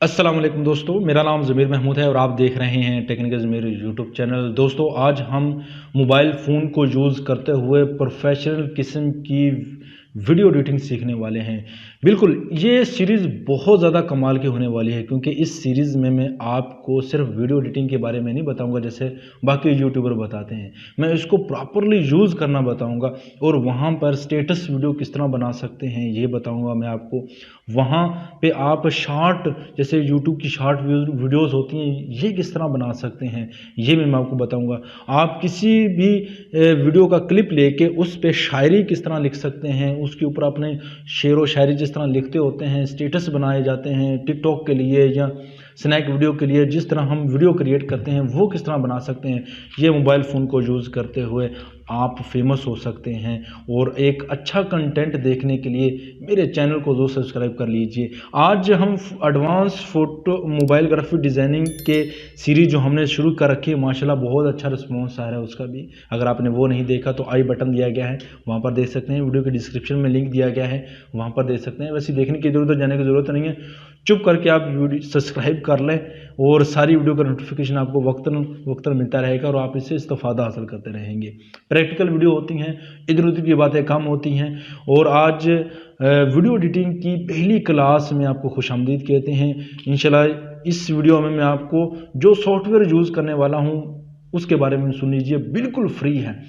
अस्सलाम वालेकुम दोस्तों, मेरा नाम ज़मीर महमूद है और आप देख रहे हैं टेक्निकल ज़मीर यूट्यूब चैनल। दोस्तों, आज हम मोबाइल फ़ोन को यूज़ करते हुए प्रोफेशनल किस्म की वीडियो एडिटिंग सीखने वाले हैं। बिल्कुल, ये सीरीज़ बहुत ज़्यादा कमाल की होने वाली है, क्योंकि इस सीरीज़ में मैं आपको सिर्फ वीडियो एडिटिंग के बारे में नहीं बताऊंगा जैसे बाकी यूट्यूबर बताते हैं। मैं इसको प्रॉपरली यूज़ करना बताऊंगा और वहाँ पर स्टेटस वीडियो किस तरह बना सकते हैं ये बताऊंगा मैं आपको। वहाँ पे आप शॉर्ट, जैसे यूट्यूब की शॉर्ट वीडियोस होती हैं, ये किस तरह बना सकते हैं ये मैं आपको बताऊंगा। आप किसी भी वीडियो का क्लिप लेके उस पे शायरी किस तरह लिख सकते हैं, उसके ऊपर अपने शेर व शायरी जिस तरह लिखते होते हैं, स्टेटस बनाए जाते हैं टिकटॉक के लिए या स्नैक वीडियो के लिए, जिस तरह हम वीडियो क्रिएट करते हैं वो किस तरह बना सकते हैं। ये मोबाइल फ़ोन को यूज़ करते हुए आप फेमस हो सकते हैं। और एक अच्छा कंटेंट देखने के लिए मेरे चैनल को ज़रूर सब्सक्राइब कर लीजिए। आज हम advance photo mobile graphic designing के सीरीज़ जो हमने शुरू कर रखी है, माशाल्लाह बहुत अच्छा रिस्पॉन्स आ रहा है उसका भी। अगर आपने वो नहीं देखा तो आई बटन दिया गया है, वहाँ पर देख सकते हैं। वीडियो के डिस्क्रिप्शन में लिंक दिया गया है, वहाँ पर देख सकते हैं। वैसे देखने की ज़रूरत, जाने की ज़रूरत नहीं है। चुप करके आप वीडियो सब्सक्राइब कर लें और सारी वीडियो का नोटिफिकेशन आपको वक्तन वक्तन मिलता रहेगा और आप इससे इस्तेफादा हासिल करते रहेंगे। प्रैक्टिकल वीडियो होती हैं, इधर उधर की बातें कम होती हैं। और आज वीडियो एडिटिंग की पहली क्लास में आपको खुशामदीद कहते हैं। इंशाल्लाह इस वीडियो में मैं आपको जो सॉफ्टवेयर यूज़ करने वाला हूँ उसके बारे में सुन लीजिए। बिल्कुल फ्री है,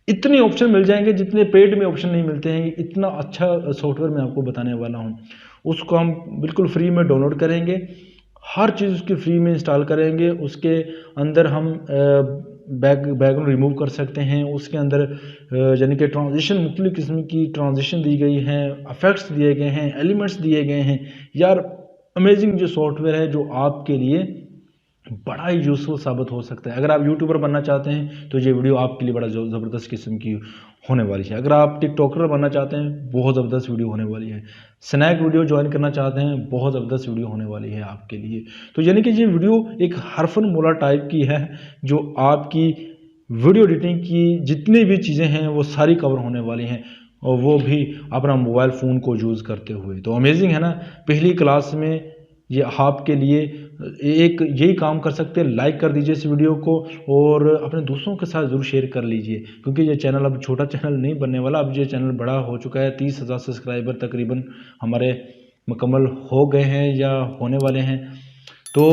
इतने ऑप्शन मिल जाएंगे जितने पेड में ऑप्शन नहीं मिलते हैं। इतना अच्छा सॉफ्टवेयर मैं आपको बताने वाला हूँ। उसको हम बिल्कुल फ्री में डाउनलोड करेंगे, हर चीज़ उसकी फ्री में इंस्टॉल करेंगे। उसके अंदर हम बैकग्राउंड रिमूव कर सकते हैं। उसके अंदर यानी कि ट्रांजिशन, मुख्तलिफ़ किस्म की ट्रांजिशन दी गई हैं, इफेक्ट्स दिए गए हैं, एलिमेंट्स दिए गए हैं। यार अमेजिंग जो सॉफ्टवेयर है, जो आपके लिए बड़ा ही यूज़फुल साबित हो सकता है। अगर आप यूट्यूबर बनना चाहते हैं तो ये वीडियो आपके लिए बड़ा ज़बरदस्त किस्म की होने वाली है। अगर आप टिकटॉकर बनना चाहते हैं, बहुत ज़बरदस्त वीडियो होने वाली है। स्नैक वीडियो ज्वाइन करना चाहते हैं, बहुत ज़बरदस्त वीडियो होने वाली है आपके लिए। तो यानी कि ये वीडियो एक हरफनमौला टाइप की है, जो आपकी वीडियो एडिटिंग की जितनी भी चीज़ें हैं वो सारी कवर होने वाली हैं, और वो भी अपना मोबाइल फ़ोन को यूज़ करते हुए। तो अमेजिंग है ना। पहली क्लास में ये आपके लिए एक यही काम कर सकते हैं, लाइक कर दीजिए इस वीडियो को और अपने दोस्तों के साथ ज़रूर शेयर कर लीजिए, क्योंकि ये चैनल अब छोटा चैनल नहीं बनने वाला। अब ये चैनल बड़ा हो चुका है। 30,000 सब्सक्राइबर तकरीबन हमारे मुकम्मल हो गए हैं या होने वाले हैं। तो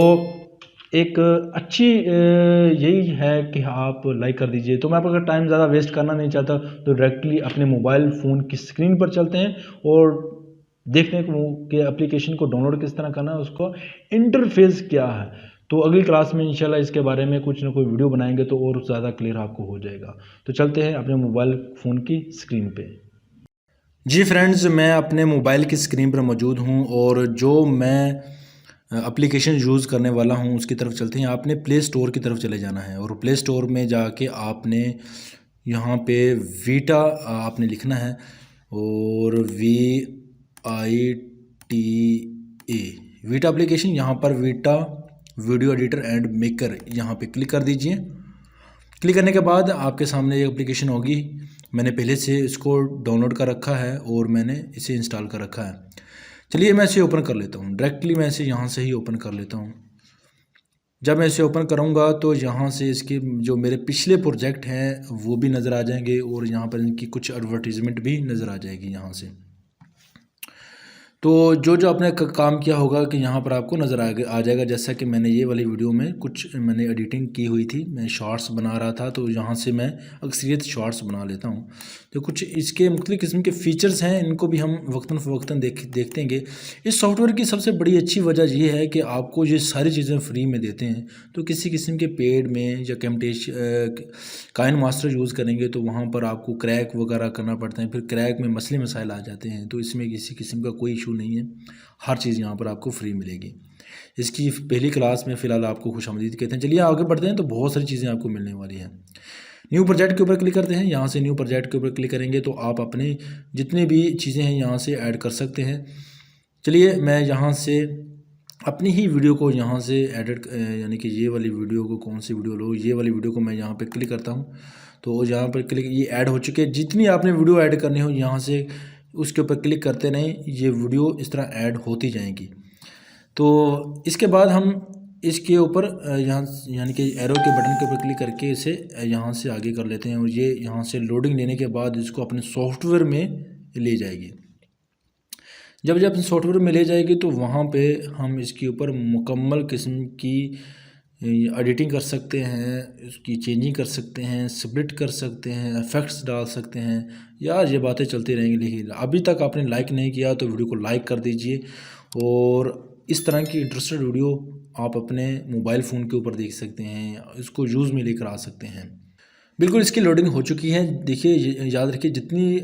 एक अच्छी यही है कि आप लाइक कर दीजिए। तो मैं अगर टाइम ज़्यादा वेस्ट करना नहीं चाहता तो डायरेक्टली अपने मोबाइल फ़ोन की स्क्रीन पर चलते हैं और देखने को कि एप्लीकेशन को डाउनलोड किस तरह करना है, उसको इंटरफेस क्या है। तो अगली क्लास में इंशाल्लाह इसके बारे में कुछ ना कोई वीडियो बनाएंगे तो और ज़्यादा क्लियर आपको हो जाएगा। तो चलते हैं अपने मोबाइल फ़ोन की स्क्रीन पे। जी फ्रेंड्स, मैं अपने मोबाइल की स्क्रीन पर मौजूद हूँ और जो मैं एप्लीकेशन यूज़ करने वाला हूँ उसकी तरफ चलते हैं। आपने प्ले स्टोर की तरफ चले जाना है और प्ले स्टोर में जाके आपने यहाँ पे वीटा आपने लिखना है, और VITA वीटा एप्लीकेशन। यहाँ पर Vita video editor and maker, यहाँ पे क्लिक कर दीजिए। क्लिक करने के बाद आपके सामने ये एप्लीकेशन होगी। मैंने पहले से इसको डाउनलोड कर रखा है और मैंने इसे इंस्टॉल कर रखा है। चलिए मैं इसे ओपन कर लेता हूँ। डायरेक्टली मैं इसे यहाँ से ही ओपन कर लेता हूँ। जब मैं इसे ओपन करूँगा तो यहाँ से इसके जो मेरे पिछले प्रोजेक्ट हैं वो भी नज़र आ जाएंगे और यहाँ पर इनकी कुछ एडवर्टीज़मेंट भी नज़र आ जाएगी यहाँ से। तो जो जो आपने काम किया होगा कि यहाँ पर आपको नज़र आ जाएगा। जैसा कि मैंने ये वाली वीडियो में कुछ मैंने एडिटिंग की हुई थी, मैं शॉर्ट्स बना रहा था, तो यहाँ से मैं अक्सरियत शॉर्ट्स बना लेता हूँ। तो कुछ इसके मुख्तलिफ़ किस्म के फ़ीचर्स हैं, इनको भी हम वक्तन फ़वक्तन देखेंगे। इस सॉफ्टवेयर की सबसे बड़ी अच्छी वजह ये है कि आपको ये सारी चीज़ें फ्री में देते हैं। तो किसी किस्म के पेड में या काइन मास्टर यूज़ करेंगे तो वहाँ पर आपको क्रैक वगैरह करना पड़ता है, फिर क्रैक में मसले मसाइल आ जाते हैं। तो इसमें किसी किस्म का कोई इशू नहीं है, हर चीज़ यहाँ पर आपको फ्री मिलेगी। इसकी पहली क्लास में फ़िलहाल आपको खुशामदीद कहते हैं। चलिए आगे बढ़ते हैं। तो बहुत सारी चीज़ें आपको मिलने वाली हैं। न्यू प्रोजेक्ट के ऊपर क्लिक करते हैं। यहाँ से न्यू प्रोजेक्ट के ऊपर क्लिक करेंगे तो आप अपने जितने भी चीज़ें हैं यहाँ से ऐड कर सकते हैं। चलिए मैं यहाँ से अपनी ही वीडियो को यहाँ से एडिट, यानी कि ये वाली वीडियो को, कौन सी वीडियो लो, ये वाली वीडियो को मैं यहाँ पे क्लिक करता हूँ। तो यहाँ पर क्लिक, ये ऐड हो चुके हैं। जितनी आपने वीडियो ऐड करनी हो यहाँ से उसके ऊपर क्लिक करते रहें, ये वीडियो इस तरह ऐड होती जाएंगी। तो इसके बाद हम इसके ऊपर यहाँ यानी कि एरो के बटन के ऊपर क्लिक करके इसे यहाँ से आगे कर लेते हैं और ये यहाँ से लोडिंग लेने के बाद इसको अपने सॉफ्टवेयर में ले जाएगी। जब अपने सॉफ्टवेयर में ले जाएगी तो वहाँ पे हम इसके ऊपर मुकम्मल किस्म की एडिटिंग कर सकते हैं, इसकी चेंजिंग कर सकते हैं, स्प्लिट कर सकते हैं, इफेक्ट्स डाल सकते हैं। यार ये बातें चलती रहेंगी, लेकिन अभी तक आपने लाइक नहीं किया तो वीडियो को लाइक कर दीजिए और इस तरह की इंटरेस्टेड वीडियो आप अपने मोबाइल फ़ोन के ऊपर देख सकते हैं, इसको यूज़ में लेकर आ सकते हैं। बिल्कुल इसकी लोडिंग हो चुकी है। देखिए याद रखिए जितनी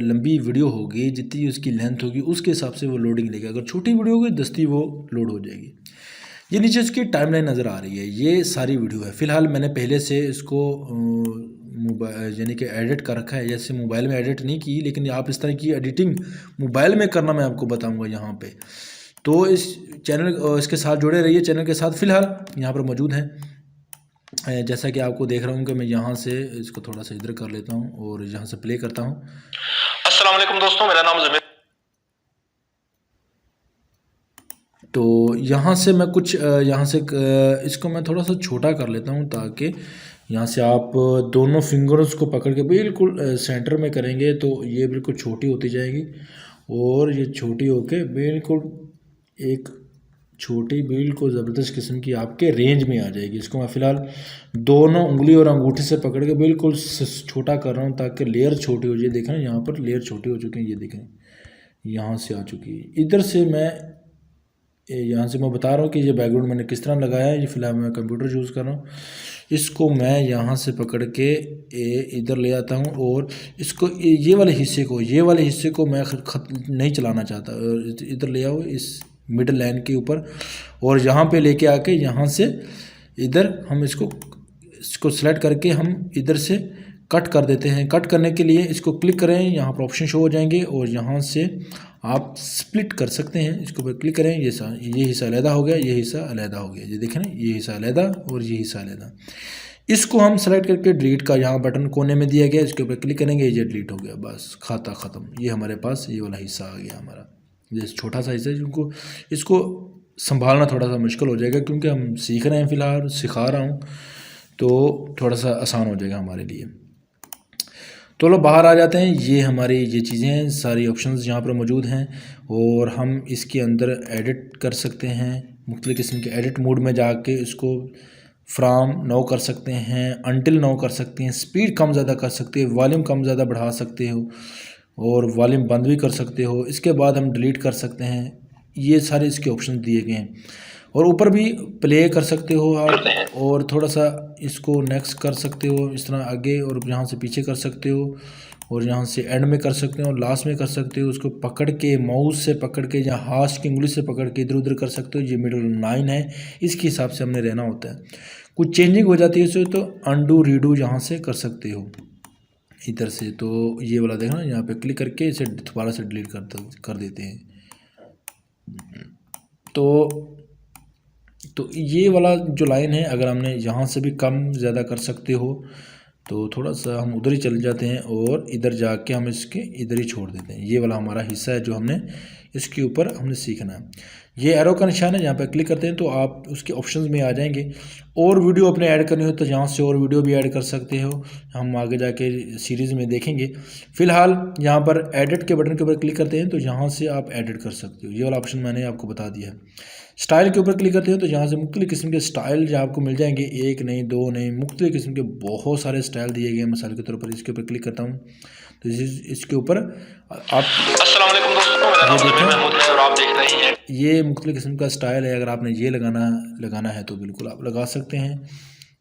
लंबी वीडियो होगी, जितनी उसकी लेंथ होगी उसके हिसाब से वो लोडिंग लेगा। अगर छोटी वीडियो होगी दस्ती वो लोड हो जाएगी। ये नीचे इसकी टाइमलाइन नज़र आ रही है, ये सारी वीडियो है। फ़िलहाल मैंने पहले से इसको मोबाइल यानी कि एडिट कर रखा है। जैसे मोबाइल में एडिट नहीं की, लेकिन आप इस तरह की एडिटिंग मोबाइल में करना मैं आपको बताऊंगा यहाँ पे। तो इस चैनल इसके साथ जुड़े रहिए, चैनल के साथ। फ़िलहाल यहाँ पर मौजूद हैं, जैसा कि आपको देख रहा हूँ कि मैं यहाँ से इसको थोड़ा सा इधर कर लेता हूँ और यहाँ से प्ले करता हूँ। अस्सलाम वालेकुम दोस्तों, मेरा नाम ज़मीर। तो यहाँ से मैं कुछ यहाँ से इसको मैं थोड़ा सा छोटा कर लेता हूँ ताकि यहाँ से आप दोनों फिंगर्स को पकड़ के बिल्कुल सेंटर में करेंगे तो ये बिल्कुल छोटी होती जाएगी और ये छोटी होके बिल्कुल एक छोटी बिल्कुल ज़बरदस्त किस्म की आपके रेंज में आ जाएगी। इसको मैं फ़िलहाल दोनों उंगली और अंगूठे से पकड़ के बिल्कुल छोटा कर रहा हूँ ताकि लेयर छोटी हो जाए। देखें ना यहाँ पर लेयर छोटी हो चुकी है, ये देखें यहाँ से आ चुकी है। इधर से मैं यहाँ से मैं बता रहा हूँ कि ये बैकग्राउंड मैंने किस तरह लगाया है। ये फ़िलहाल मैं कंप्यूटर यूज़ कर रहा हूँ। इसको मैं यहाँ से पकड़ के इधर ले आता हूँ और इसको ये वाले हिस्से को मैं नहीं चलाना चाहता। इधर ले आओ इस मिडल लाइन के ऊपर और यहाँ पे लेके आके यहाँ से इधर हम इसको सेलेक्ट करके हम इधर से कट कर देते हैं। कट करने के लिए इसको क्लिक करें, यहाँ पर ऑप्शन शो हो जाएंगे और यहाँ से आप स्प्लिट कर सकते हैं। इसको पर क्लिक करें, ये हिस्सा अलहदा हो गया, ये हिस्सा अलहदा हो गया। ये देखें ना, ये हिस्सा अलहदा और ये हिस्सा अलहदा। इसको हम सेलेक्ट करके डिलीट का यहाँ बटन कोने में दिया गया, इसके ऊपर क्लिक करेंगे, ये डिलीट हो गया, बस खाता ख़त्म। ये हमारे पास ये वाला हिस्सा आ गया हमारा। ये छोटा सा हिस्सा है जिनको इसको संभालना थोड़ा सा मुश्किल हो जाएगा क्योंकि हम सीख रहे हैं, फ़िलहाल सिखा रहा हूँ, तो थोड़ा सा आसान हो जाएगा हमारे लिए। तो लो बाहर आ जाते हैं। ये हमारी ये चीज़ें हैं, सारी ऑप्शंस यहाँ पर मौजूद हैं और हम इसके अंदर एडिट कर सकते हैं। मुख्तलिफ़ किस्म के एडिट मोड में जाके इसको फ्राम नो कर सकते हैं, अनटिल नो कर सकते हैं, स्पीड कम ज़्यादा कर सकते हैं, वॉल्यूम कम ज़्यादा बढ़ा सकते हो और वॉल्यूम बंद भी कर सकते हो। इसके बाद हम डिलीट कर सकते हैं। ये सारे इसके ऑप्शन दिए गए हैं और ऊपर भी प्ले कर सकते हो आप और थोड़ा सा इसको नेक्स्ट कर सकते हो, इस तरह आगे और यहाँ से पीछे कर सकते हो और यहाँ से एंड में कर सकते हो और लास्ट में कर सकते हो। उसको पकड़ के माउस से पकड़ के या हाथ की उंगली से पकड़ के इधर उधर कर सकते हो। ये मिडल लाइन है, इसके हिसाब से हमने रहना होता है। कुछ चेंजिंग हो जाती है इससे तो अनडू रीडू यहाँ से कर सकते हो इधर से। तो ये वाला देखना, यहाँ पे क्लिक करके इसे दोबारा से डिलीट कर देते हैं। तो ये वाला जो लाइन है, अगर हमने यहाँ से भी कम ज़्यादा कर सकते हो तो थोड़ा सा हम उधर ही चले जाते हैं और इधर जाके हम इसके इधर ही छोड़ देते हैं। ये वाला हमारा हिस्सा है जो हमने इसके ऊपर हमने सीखना है। ये एरो का निशान है, यहाँ पर क्लिक करते हैं तो आप उसके ऑप्शंस में आ जाएंगे। और वीडियो अपने ऐड करनी हो तो यहाँ से और वीडियो भी ऐड कर सकते हो, हम आगे जाके सीरीज़ में देखेंगे। फ़िलहाल यहाँ पर एडिट के बटन के ऊपर क्लिक करते हैं तो यहाँ से आप एडिट कर सकते हो। ये वाला ऑप्शन मैंने आपको बता दिया है। स्टाइल के ऊपर क्लिक करते हैं तो यहाँ से मुख्तलिफ़ किस्म के स्टाइल जो आपको मिल जाएंगे, एक नहीं दो नहीं, मुख्तलिफ़ किस्म के बहुत सारे स्टाइल दिए गए हैं मिसाल के तौर पर। इसके ऊपर क्लिक करता हूँ तो इसके ऊपर आप अस्सलाम वालेकुम दोस्तों, मेरा नाम ज़मीर महमूद है और आप देख रहे हैं। ये मुख्तलिफ़ किस्म का स्टाइल है। अगर आपने ये लगाना है तो बिल्कुल आप लगा सकते हैं।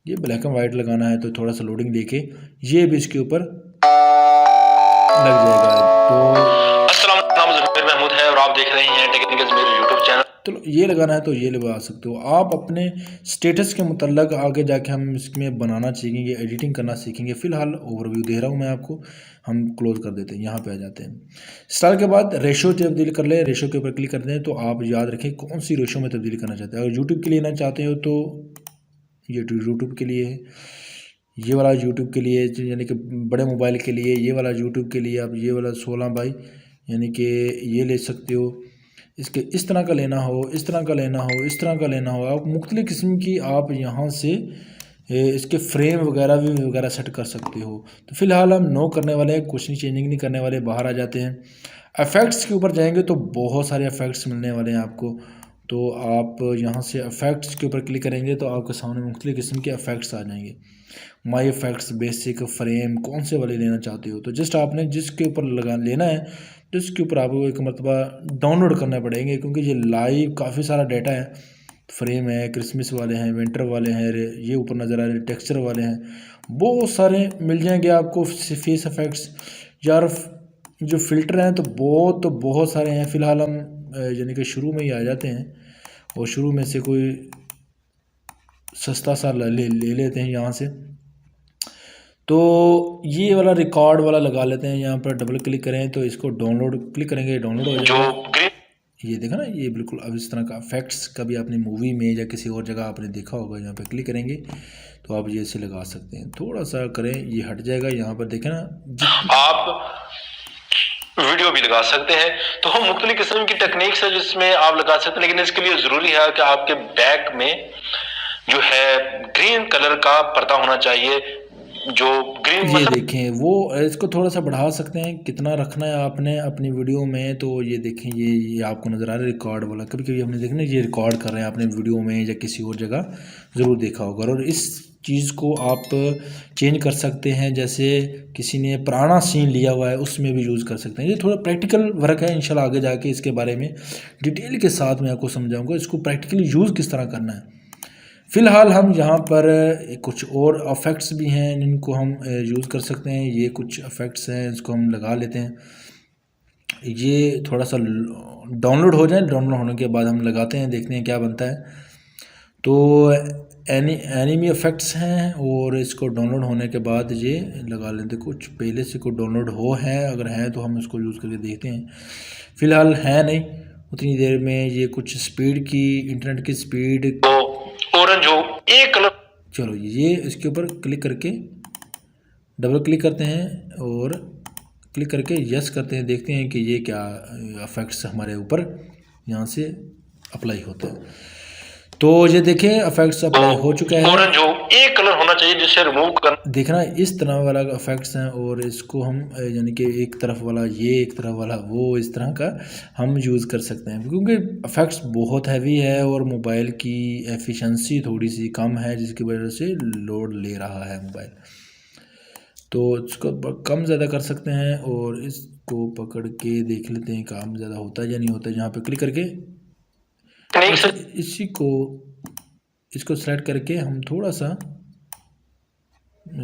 ये ब्लैक एंड वाइट लगाना है तो थोड़ा सा लोडिंग लेके ये भी इसके ऊपर लग जाएगा। तो अस्सलाम वालेकुम, नाम ज़मीर महमूद है और आप देख रहे हैं टेक्निकल ज़मीर यूट्यूब चैनल। तो ये लगाना है तो ये लगा सकते हो आप अपने स्टेटस के मुतल्लक। आगे जाके हम इसमें बनाना सीखेंगे, एडिटिंग करना सीखेंगे। फ़िलहाल ओवरव्यू दे रहा हूँ मैं आपको, हम क्लोज कर देते हैं। यहाँ पे आ जाते हैं। स्टाइल के बाद रेशो तब्दील कर ले, रेशो के ऊपर क्लिक करते हैं तो आप याद रखें कौन सी रेशो में तब्दील करना चाहते हैं। अगर यूट्यूब के लिए लेना चाहते हो तो ये यूट्यूब के लिए है, ये वाला यूट्यूब के लिए यानी कि बड़े मोबाइल के लिए, ये वाला यूट्यूब के लिए आप ये वाला 16 बाई यानी कि ये ले सकते हो। इसके इस तरह का लेना हो, इस तरह का लेना हो, इस तरह का लेना हो, आप मुख्तलिफ़ किस्म की आप यहाँ से इसके फ्रेम वगैरह सेट कर सकते हो। तो फ़िलहाल हम नो करने वाले हैं, कुछ नहीं चेंजिंग नहीं करने वाले, बाहर आ जाते हैं। इफ़ेक्ट्स के ऊपर जाएंगे तो बहुत सारे इफ़ेक्ट्स मिलने वाले हैं आपको। तो आप यहाँ से इफ़ेक्ट्स के ऊपर क्लिक करेंगे तो आपके सामने मुख्तलिफ़ किस्म के इफ़ेक्ट्स आ जाएंगे। माई इफ़ेक्ट्स, बेसिक, फ्रेम, कौन से वाले लेना चाहते हो। तो जस्ट आपने जिसके ऊपर लेना है तो इसके ऊपर आपको एक मरतबा डाउनलोड करना पड़ेंगे, क्योंकि ये लाइव काफ़ी सारा डाटा है। फ्रेम है, क्रिसमस वाले हैं, विंटर वाले हैं, ये ऊपर नज़र आ रहे हैं टेक्सचर वाले हैं, बहुत सारे मिल जाएंगे आपको। फेस इफ़ेक्ट्स यार जो फ़िल्टर हैं तो बहुत सारे हैं। फ़िलहाल हम यानी कि शुरू में ही आ जाते हैं और शुरू में से कोई सस्ता सा ले लेते हैं यहाँ से। तो ये वाला रिकॉर्ड वाला लगा लेते हैं। यहाँ पर डबल क्लिक करें तो इसको डाउनलोड क्लिक करेंगे, डाउनलोड हो जाएगा। ये देखा ना, ये बिल्कुल अब इस तरह का इफेक्ट्स कभी आपने मूवी में या किसी और जगह आपने देखा होगा। यहाँ पे क्लिक करेंगे तो आप ये ऐसे लगा सकते हैं। थोड़ा सा करें, ये हट जाएगा। यहाँ पर देखें ना, आप वीडियो भी लगा सकते हैं। तो मुख्तलिफ किस्म की टेक्निक्स है जिसमें आप लगा सकते हैं, लेकिन इसके लिए ज़रूरी है कि आपके बैक में जो है ग्रीन कलर का पर्दा होना चाहिए। जो ग्रीन, ये देखें वो इसको थोड़ा सा बढ़ा सकते हैं, कितना रखना है आपने अपनी वीडियो में। तो ये देखें, ये आपको नज़र आ रहा है रिकॉर्ड वाला। कभी कभी हमने देखना ये रिकॉर्ड कर रहे हैं आपने वीडियो में या किसी और जगह ज़रूर देखा होगा। और इस चीज़ को आप चेंज कर सकते हैं, जैसे किसी ने पुराना सीन लिया हुआ है उसमें भी यूज़ कर सकते हैं। ये थोड़ा प्रैक्टिकल वर्क है, इंशाल्लाह आगे जाके इसके बारे में डिटेल के साथ मैं आपको समझाऊँगा इसको प्रैक्टिकली यूज़ किस तरह करना है। फ़िलहाल हम यहाँ पर कुछ और इफ़ेक्ट्स भी हैं जिनको हम यूज़ कर सकते हैं। ये कुछ इफ़ेक्ट्स हैं, इसको हम लगा लेते हैं। ये थोड़ा सा डाउनलोड हो जाए, डाउनलोड होने के बाद हम लगाते हैं, देखते हैं क्या बनता है। तो एनिमी इफ़ेक्ट्स हैं और इसको डाउनलोड होने के बाद ये लगा लेते। कुछ पहले से कोई डाउनलोड हो है, अगर है तो हम इसको यूज़ करके देखते हैं। फ़िलहाल है नहीं, उतनी देर में ये कुछ स्पीड की, इंटरनेट की स्पीड ऑरेंज हो, एक कलर। चलो ये इसके ऊपर क्लिक करके डबल क्लिक करते हैं और क्लिक करके यस करते हैं। देखते हैं कि ये क्या इफ़ेक्ट्स हमारे ऊपर यहाँ से अप्लाई होता है। तो ये देखें इफ़ेक्ट्स अप्लाई हो चुका है। ऑरेंज हो, एक कलर होना चाहिए जिससे रिमूव कर, देखना इस तरह वाला इफ़ेक्ट्स हैं। और इसको हम यानी कि एक तरफ वाला ये, एक तरफ वाला वो, इस तरह का हम यूज़ कर सकते हैं, क्योंकि इफ़ेक्ट्स बहुत हैवी है और मोबाइल की एफिशिएंसी थोड़ी सी कम है, जिसकी वजह से लोड ले रहा है मोबाइल। तो इसको कम ज़्यादा कर सकते हैं और इसको पकड़ के देख लेते हैं काम ज़्यादा होता है या नहीं होता है। यहाँ पे क्लिक करके इसको सेलेक्ट करके हम थोड़ा सा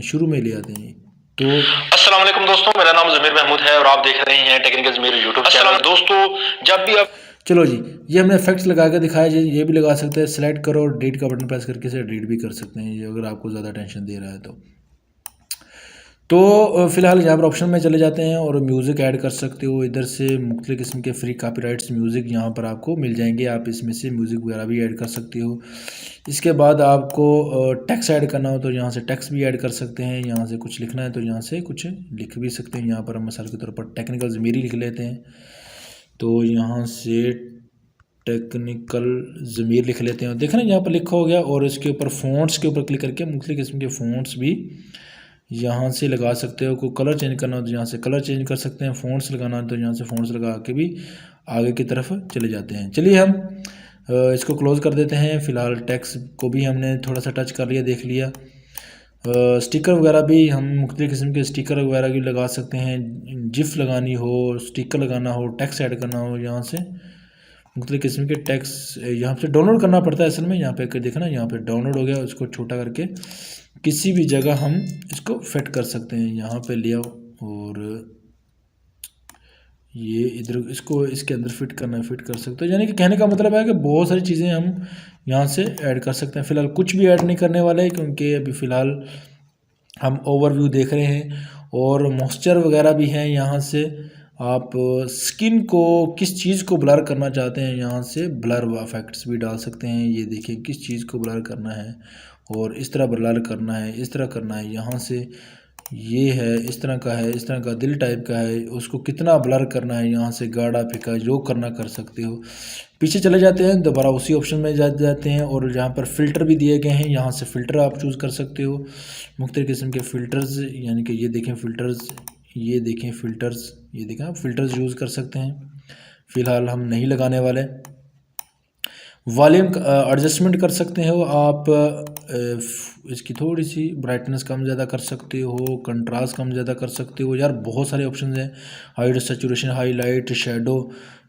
शुरू में ले आते हैं। तो अस्सलाम वालेकुम दोस्तों, मेरा नाम ज़मीर महमूद है और आप देख रहे हैं टेक्निकल ज़मीर यूट्यूब चैनल। दोस्तों जब भी आप, चलो जी, ये हमने इफेक्ट्स लगा के दिखाया जी। ये भी लगा सकते हैं, सेलेक्ट करो और डिलीट का बटन प्रेस करके इसे डिलीट भी कर सकते हैं, ये अगर आपको ज़्यादा टेंशन दे रहा है तो फ़िलहाल यहाँ पर ऑप्शन में चले जाते हैं और म्यूज़िक ऐड कर सकते हो। इधर से मुख्तलिफ़ किस्म के फ्री कॉपीराइट्स म्यूज़िक यहाँ पर आपको मिल जाएंगे, आप इसमें से म्यूज़िक वगैरह भी ऐड कर सकते हो। इसके बाद आपको टेक्स्ट ऐड करना हो तो यहाँ से टेक्स्ट भी ऐड कर सकते हैं। यहाँ से कुछ लिखना है तो यहाँ से कुछ लिख भी सकते हैं। यहाँ पर हम मिसाल के तौर पर टेक्निकल ज़मीरी लिख लेते हैं, तो यहाँ से टेक्निकल ज़मीर लिख लेते हैं। देखना यहाँ पर लिखा हो गया। और इसके ऊपर फ़ॉन्ट्स के ऊपर क्लिक करके मुख्तलिफ़ किस्म के फ़ॉन्ट्स भी यहाँ से लगा सकते हो। कोई कलर चेंज करना हो तो यहाँ से कलर चेंज कर सकते हैं। फ़ॉन्ट्स लगाना हो तो यहाँ से फ़ॉन्ट्स लगा के भी आगे की तरफ चले जाते हैं। चलिए हम इसको क्लोज़ कर देते हैं। फ़िलहाल टेक्स्ट को भी हमने थोड़ा सा टच कर लिया, देख लिया। स्टिकर वगैरह भी हम मुख्तलिफ़ किस्म के स्टिकर वगैरह भी लगा सकते हैं। जिफ लगानी हो, स्टिकर लगाना हो, टेक्स्ट ऐड करना हो, यहाँ से मुख्तलिफ़ किस्म के टेक्स्ट यहाँ से डाउनलोड करना पड़ता है असल में। यहाँ पे देखना, यहाँ पे डाउनलोड हो गया, उसको छोटा करके किसी भी जगह हम इसको फिट कर सकते हैं। यहाँ पे ले आओ और ये इधर इसको इसके अंदर फिट करना, फिट कर सकते हो। यानी कि कहने का मतलब है कि बहुत सारी चीज़ें हम यहाँ से ऐड कर सकते हैं। फ़िलहाल कुछ भी ऐड नहीं करने वाले हैं, क्योंकि अभी फ़िलहाल हम ओवरव्यू देख रहे हैं। और मॉइस्चर वगैरह भी हैं। यहाँ से आप स्किन को किस चीज़ को ब्लर करना चाहते हैं, यहाँ से ब्लर इफेक्ट्स भी डाल सकते हैं। ये देखिए किस चीज़ को ब्लर करना है और इस तरह ब्लर करना है, इस तरह करना है। यहाँ से ये है, इस तरह का है, इस तरह का दिल टाइप का है। उसको कितना ब्लर करना है, यहाँ से गाढ़ा फीका जो करना कर सकते हो। पीछे चले जाते हैं, दोबारा उसी ऑप्शन में जाते हैं और जहाँ पर फ़िल्टर भी दिए गए हैं, यहाँ से फ़िल्टर आप चूज़ कर सकते हो। मुख्तलिफ़ किस्म के फ़िल्टर्स, यानी कि ये देखें फ़िल्टर्स, ये देखें फ़िल्टर्स, ये देखें आप फ़िल्टर्स यूज़ कर सकते हैं। फ़िलहाल हम नहीं लगाने वाले। वॉल्यूम एडजस्टमेंट कर सकते हो आप, इसकी थोड़ी सी ब्राइटनेस कम ज़्यादा कर सकते हो, कंट्रास्ट कम ज़्यादा कर सकते हो। यार बहुत सारे ऑप्शन हैं, hide, saturation, highlight, shadow,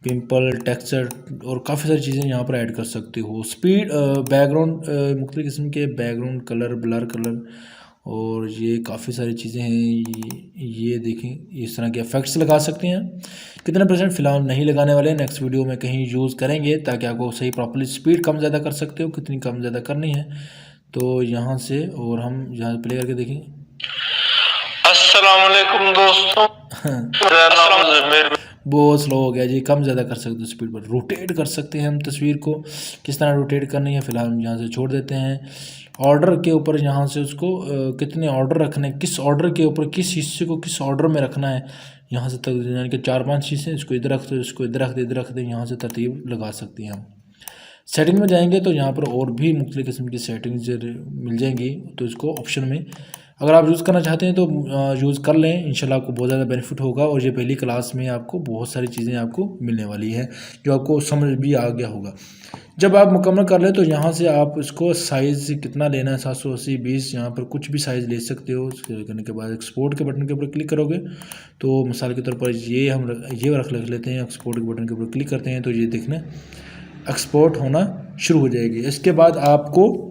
pimple, texture और काफ़ी सारी चीज़ें यहाँ पर ऐड कर सकते हो। स्पीड, बैकग्राउंड, मुख्तलिफ़ किस्म के बैकग्राउंड कलर, ब्लर कलर, और ये काफ़ी सारी चीज़ें हैं। ये देखें, इस तरह के इफ़ेक्ट्स लगा सकते हैं। कितना परसेंट फ़िलहाल नहीं लगाने वाले, नेक्स्ट वीडियो में कहीं यूज़ करेंगे ताकि आपको सही प्रॉपर्ली स्पीड कम ज़्यादा कर सकते हो, कितनी कम ज़्यादा करनी है। तो यहाँ से और हम यहाँ प्ले करके देखें। अस्सलाम वालेकुम दोस्तों, मेरा नाम ज़मीर। बहुत स्लो हो गया जी, कम ज़्यादा कर सकते हो स्पीड पर। रोटेट कर सकते हैं हम तस्वीर को, किस तरह रोटेट करनी है फ़िलहाल हम यहाँ से छोड़ देते हैं। ऑर्डर के ऊपर यहाँ से उसको कितने ऑर्डर रखने, किस ऑर्डर के ऊपर किस हिस्से को किस ऑर्डर में रखना है, यहाँ से तक यानी कि 4-5 हिस्से, इसको इधर रख दो, इसको इधर रख दे, इधर रख दे, यहाँ से तरतीब लगा सकते हैं हम। सेटिंग में जाएंगे तो यहाँ पर और भी मुख्तलिफ़ किस्म की सेटिंग्स मिल जाएंगी, तो इसको ऑप्शन में अगर आप यूज़ करना चाहते हैं तो यूज़ कर लें, इंशाल्लाह आपको बहुत ज़्यादा बेनिफिट होगा। और ये पहली क्लास में आपको बहुत सारी चीज़ें आपको मिलने वाली हैं जो आपको समझ भी आ गया होगा। जब आप मुकम्मल कर लें तो यहाँ से आप इसको साइज़ कितना लेना है, 780, 20, यहाँ पर कुछ भी साइज़ ले सकते हो। उसके करने के बाद एक्सपोर्ट के बटन के ऊपर क्लिक करोगे तो मिसाल के तौर पर ये हम ये रख लेते हैं, एक्सपोर्ट के बटन के ऊपर क्लिक करते हैं तो ये देखना एक्सपोर्ट होना शुरू हो जाएगी। इसके बाद आपको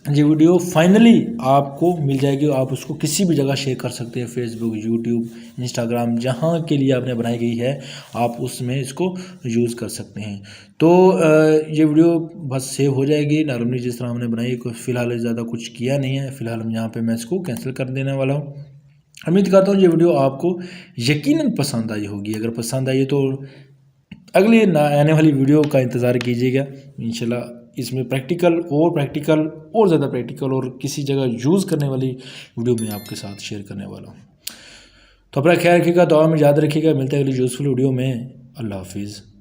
ये वीडियो फाइनली आपको मिल जाएगी, आप उसको किसी भी जगह शेयर कर सकते हैं, फेसबुक, यूट्यूब, इंस्टाग्राम, जहाँ के लिए आपने बनाई गई है आप उसमें इसको यूज़ कर सकते हैं। तो ये वीडियो बस सेव हो जाएगी नॉर्मली जिस तरह हमने बनाई। फ़िलहाल ज़्यादा कुछ किया नहीं है, फ़िलहाल हम यहाँ पर मैं इसको कैंसिल कर देने वाला हूँ। उम्मीद करता हूँ ये वीडियो आपको यकीनन पसंद आई होगी। अगर पसंद आई तो अगली आने वाली वीडियो का इंतज़ार कीजिएगा। इंशाल्लाह इसमें प्रैक्टिकल और ज़्यादा प्रैक्टिकल और किसी जगह यूज़ करने वाली वीडियो मैं आपके साथ शेयर करने वाला हूँ। तो अपना ख्याल रखिएगा, दुआ में याद रखिएगा। मिलते हैं अगली यूज़फुल वीडियो में। अल्लाह हाफिज़।